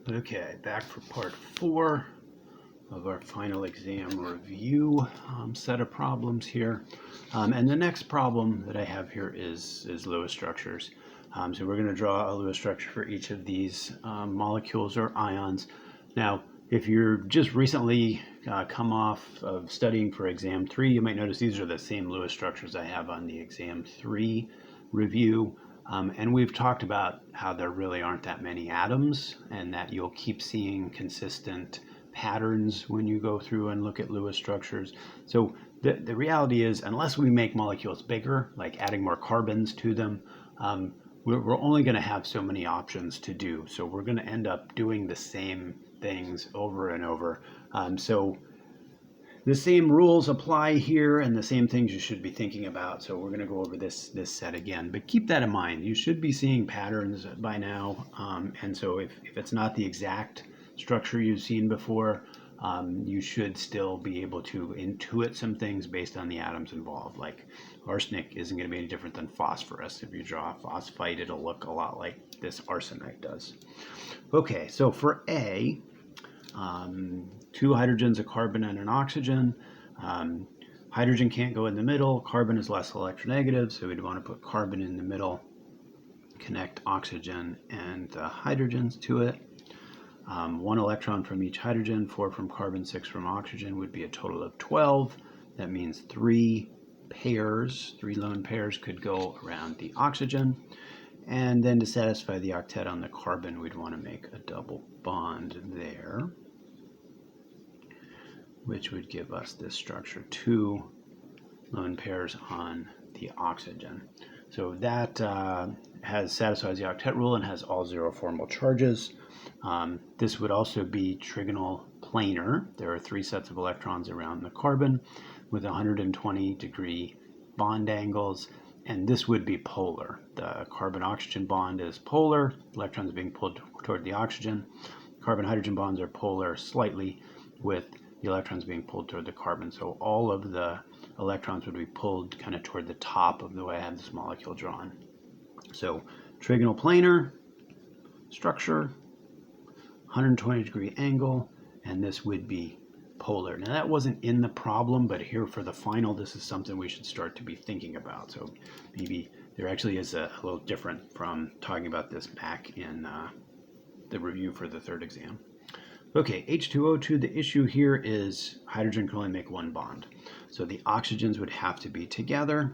Okay, back for part 4 of our final exam review set of problems here. And the next problem that I have here is Lewis structures. So we're going to draw a Lewis structure for each of these molecules or ions. Now, if you're just recently come off of studying for exam 3, you might notice these are the same Lewis structures I have on the exam 3 review. And we've talked about how there really aren't that many atoms and that you'll keep seeing consistent patterns when you go through and look at Lewis structures. So the reality is, unless we make molecules bigger, like adding more carbons to them, we're only going to have so many options to do. So we're going to end up doing the same things over and over. So the same rules apply here and the same things you should be thinking about. So we're going to go over this set again, but keep that in mind. You should be seeing patterns by now. And so if it's not the exact structure you've seen before, you should still be able to intuit some things based on the atoms involved. Like arsenic isn't going to be any different than phosphorus. If you draw a phosphite, it'll look a lot like this arsenic does. Okay, so for A, 2 hydrogens, a carbon, and an oxygen. Hydrogen can't go in the middle. Carbon is less electronegative, so we'd want to put carbon in the middle, connect oxygen and the hydrogens to it. 1 electron from each hydrogen, 4 from carbon, 6 from oxygen would be a total of 12. That means 3 lone pairs could go around the oxygen. And then to satisfy the octet on the carbon, we'd want to make a double bond there, which would give us this structure, 2 lone pairs on the oxygen. So that satisfies the octet rule and has all 0 formal charges. This would also be trigonal planar. There are 3 sets of electrons around the carbon with 120-degree bond angles, and this would be polar. The carbon-oxygen bond is polar, electrons being pulled toward the oxygen. Carbon-hydrogen bonds are polar slightly, with the electrons being pulled toward the carbon. So all of the electrons would be pulled kind of toward the top of the way I have this molecule drawn. So trigonal planar structure, 120-degree angle, and this would be polar. Now that wasn't in the problem, but here for the final, this is something we should start to be thinking about. So maybe there actually is a little different from talking about this back in the review for the 3rd exam. Okay, H2O2, the issue here is hydrogen can only make 1 bond. So the oxygens would have to be together,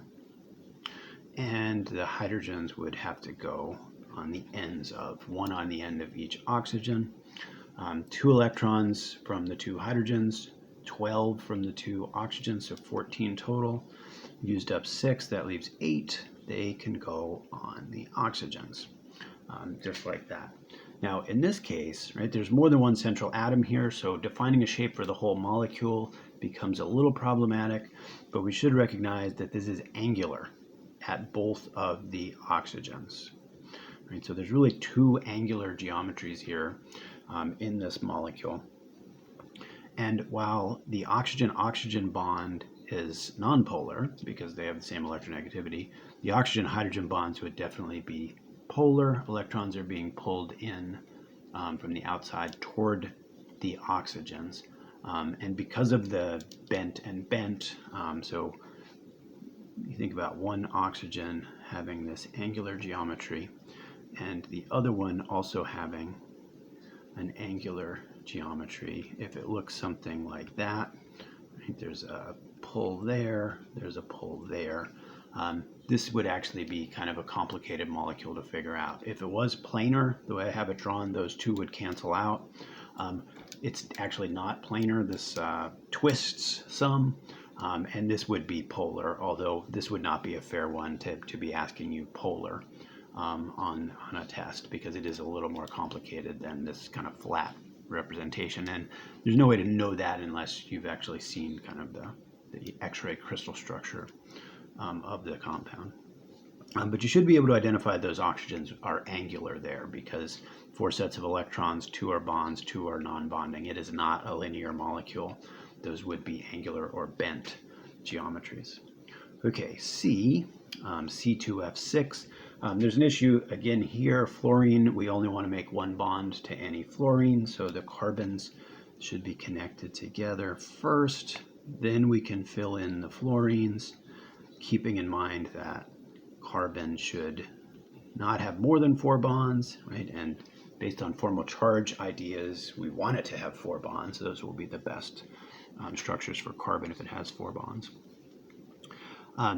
and the hydrogens would have to go on the ends of, 1 on the end of each oxygen. 2 electrons from the 2 hydrogens, 12 from the 2 oxygens, so 14 total. Used up 6, that leaves 8. They can go on the oxygens, just like that. Now, in this case, right, there's more than one central atom here, so defining a shape for the whole molecule becomes a little problematic, but we should recognize that this is angular at both of the oxygens. Right, so there's really 2 angular geometries here in this molecule. And while the oxygen-oxygen bond is nonpolar, because they have the same electronegativity, the oxygen-hydrogen bonds would definitely be polar. Electrons are being pulled in from the outside toward the oxygens. And because of the bent and bent, so you think about one oxygen having this angular geometry and the other one also having an angular geometry. If it looks something like that, right, there's a pull there, there's a pull there. This would actually be kind of a complicated molecule to figure out. If it was planar, the way I have it drawn, those 2 would cancel out. It's actually not planar. This twists some, and this would be polar, although this would not be a fair one to be asking you polar on a test, because it is a little more complicated than this kind of flat representation, and there's no way to know that unless you've actually seen kind of the X-ray crystal structure of the compound. But you should be able to identify those oxygens are angular there, because 4 sets of electrons, 2 are bonds, 2 are non-bonding. It is not a linear molecule. Those would be angular or bent geometries. Okay, C, C2F6. There's an issue again here. Fluorine, we only want to make one bond to any fluorine, so the carbons should be connected together first. Then we can fill in the fluorines, keeping in mind that carbon should not have more than 4 bonds, right? And based on formal charge ideas, we want it to have 4 bonds. Those will be the best structures for carbon if it has 4 bonds.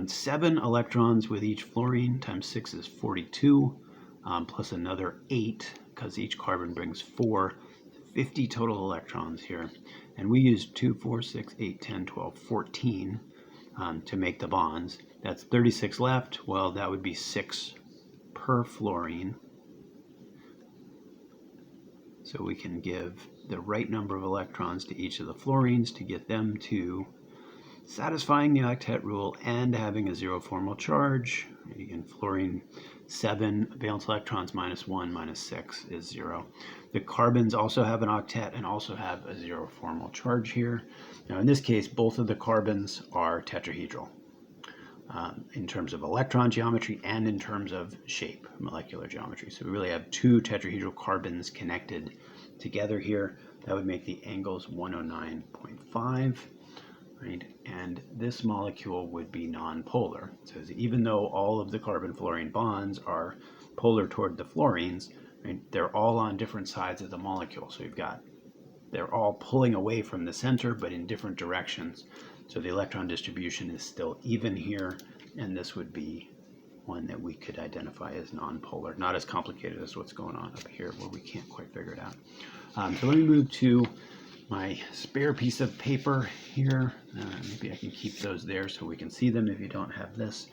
7 electrons with each fluorine times 6 is 42, plus another 8, because each carbon brings 4, 50 total electrons here. And we use 2, 4, 6, 8, 10, 12, 14 to make the bonds. That's 36 left. Well, that would be 6 per fluorine. So we can give the right number of electrons to each of the fluorines to get them to satisfying the octet rule and having a 0 formal charge. Again, fluorine 7 valence electrons minus 1 minus 6 is 0. The carbons also have an octet and also have a 0 formal charge here. Now in this case, both of the carbons are tetrahedral in terms of electron geometry and in terms of shape, molecular geometry. So we really have 2 tetrahedral carbons connected together here. That would make the angles 109.5. Right? And this molecule would be nonpolar. So even though all of the carbon-fluorine bonds are polar toward the fluorines, right, they're all on different sides of the molecule. So they're all pulling away from the center, but in different directions. So the electron distribution is still even here, and this would be one that we could identify as nonpolar. Not as complicated as what's going on up here, where we can't quite figure it out. So let me move to my spare piece of paper here. Maybe I can keep those there so we can see them if you don't have this.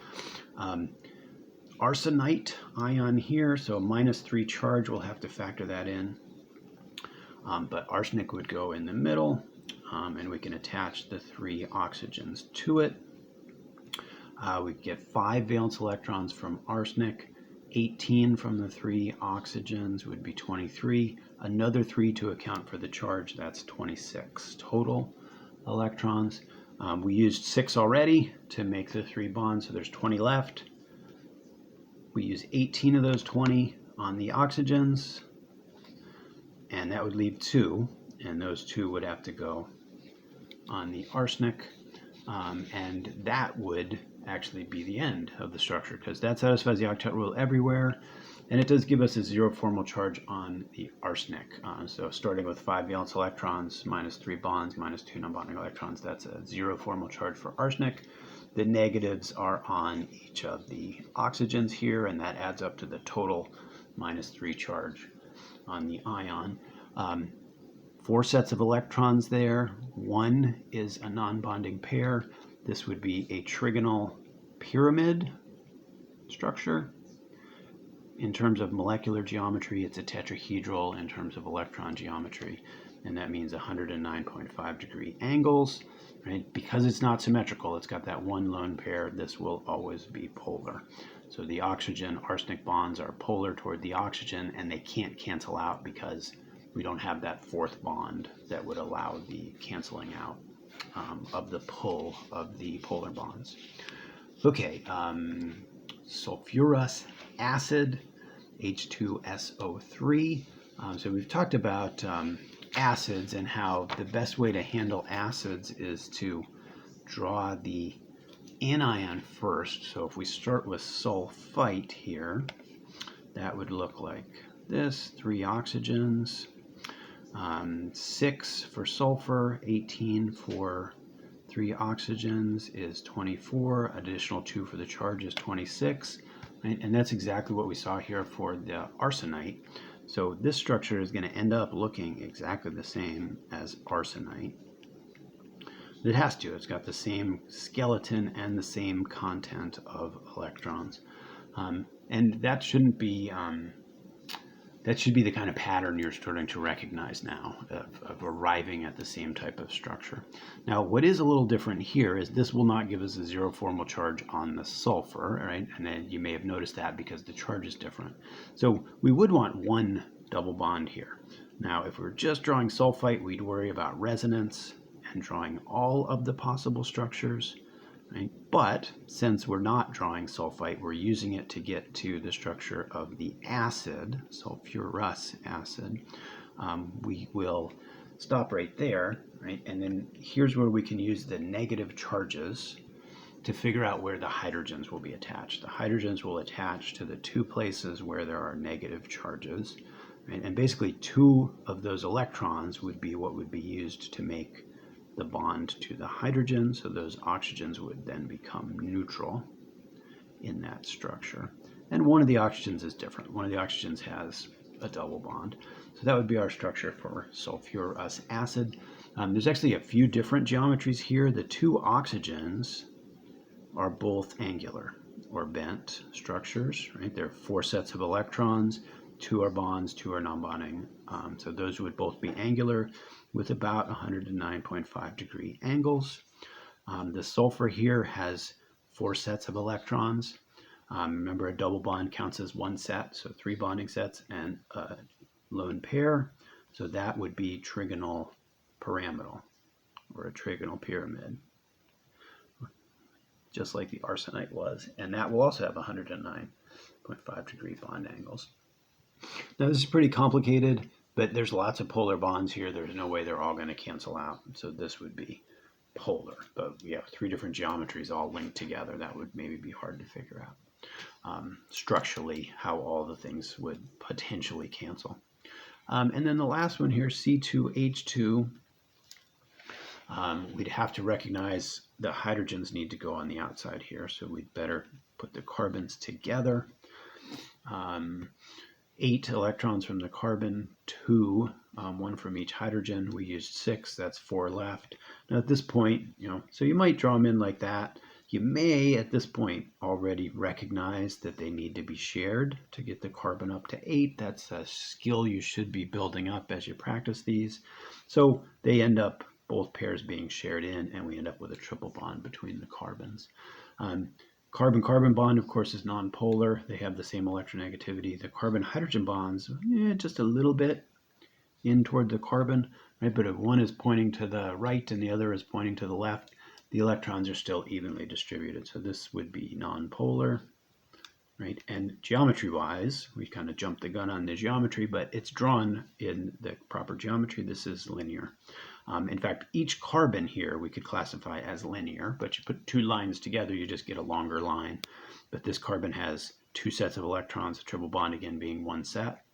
Arsenite ion here, so -3 charge, we'll have to factor that in. But arsenic would go in the middle, and we can attach the 3 oxygens to it. We get 5 valence electrons from arsenic, 18 from the 3 oxygens would be 23, another 3 to account for the charge, that's 26 total electrons. We used 6 already to make the 3 bonds, so there's 20 left. We use 18 of those 20 on the oxygens, and that would leave 2, and those 2 would have to go on the arsenic, and that would actually be the end of the structure, because that satisfies the octet rule everywhere, and it does give us a 0 formal charge on the arsenic. So starting with 5 valence electrons, -3 bonds, -2 non-bonding electrons, that's a 0 formal charge for arsenic. The negatives are on each of the oxygens here, and that adds up to the total -3 charge on the ion. 4 sets of electrons there. 1 is a non-bonding pair. This would be a trigonal pyramid structure. In terms of molecular geometry, it's a tetrahedral in terms of electron geometry, and that means 109.5 degree angles. Right? Because it's not symmetrical, it's got that 1 lone pair, this will always be polar. So the oxygen-arsenic bonds are polar toward the oxygen, and they can't cancel out because we don't have that 4th bond that would allow the canceling out of the pull of the polar bonds. Okay, sulfurous acid, H2SO3. So we've talked about acids and how the best way to handle acids is to draw the anion first. So if we start with sulfite here, that would look like this, 3 oxygens, 6 for sulfur, 18 for 3 oxygens is 24, additional 2 for the charge is 26, right? And that's exactly what we saw here for the arsenite. So this structure is going to end up looking exactly the same as arsenite. It has to. It's got the same skeleton and the same content of electrons. And that shouldn't be... that should be the kind of pattern you're starting to recognize now of arriving at the same type of structure. Now, what is a little different here is this will not give us a 0 formal charge on the sulfur, right? And then you may have noticed that because the charge is different. So we would want 1 double bond here. Now, if we're just drawing sulfite, we'd worry about resonance and drawing all of the possible structures, right? But since we're not drawing sulfite, we're using it to get to the structure of the acid, sulfurous acid. We will stop right there, right? And then here's where we can use the negative charges to figure out where the hydrogens will be attached. The hydrogens will attach to the two places where there are negative charges, right? And basically 2 of those electrons would be what would be used to make the bond to the hydrogen, so those oxygens would then become neutral in that structure. And one of the oxygens is different. One of the oxygens has a double bond. So that would be our structure for sulfurous acid. There's actually a few different geometries here. The 2 oxygens are both angular or bent structures, right? There are 4 sets of electrons, 2 are bonds, 2 are non-bonding. So those would both be angular with about 109.5 degree angles. The sulfur here has 4 sets of electrons. Remember, a double bond counts as 1 set, so 3 bonding sets and a lone pair. So that would be trigonal pyramidal, or a trigonal pyramid, just like the arsenite was. And that will also have 109.5 degree bond angles. Now this is pretty complicated, but there's lots of polar bonds here. There's no way they're all going to cancel out. So this would be polar, but we have 3 different geometries all linked together. That would maybe be hard to figure out structurally how all the things would potentially cancel. And then the last one here, C2H2, we'd have to recognize the hydrogens need to go on the outside here, so we'd better put the carbons together. 8 electrons from the carbon, 2, 1 from each hydrogen. We used 6, that's 4 left. Now at this point, so you might draw them in like that. You may at this point already recognize that they need to be shared to get the carbon up to 8. That's a skill you should be building up as you practice these. So they end up both pairs being shared in, and we end up with a triple bond between the carbons. Carbon-carbon bond, of course, is nonpolar. They have the same electronegativity. The carbon-hydrogen bonds, just a little bit in toward the carbon, right? But if one is pointing to the right and the other is pointing to the left, the electrons are still evenly distributed. So this would be nonpolar, right? And geometry-wise, we kind of jumped the gun on the geometry, but it's drawn in the proper geometry. This is linear. In fact, each carbon here we could classify as linear, but you put 2 lines together, you just get a longer line. But this carbon has 2 sets of electrons, a triple bond again being 1 set,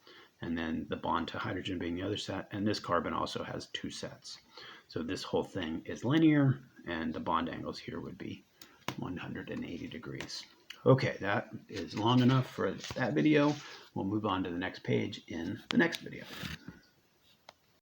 and then the bond to hydrogen being the other set, and this carbon also has 2 sets. So this whole thing is linear, and the bond angles here would be 180 degrees. Okay, that is long enough for that video. We'll move on to the next page in the next video.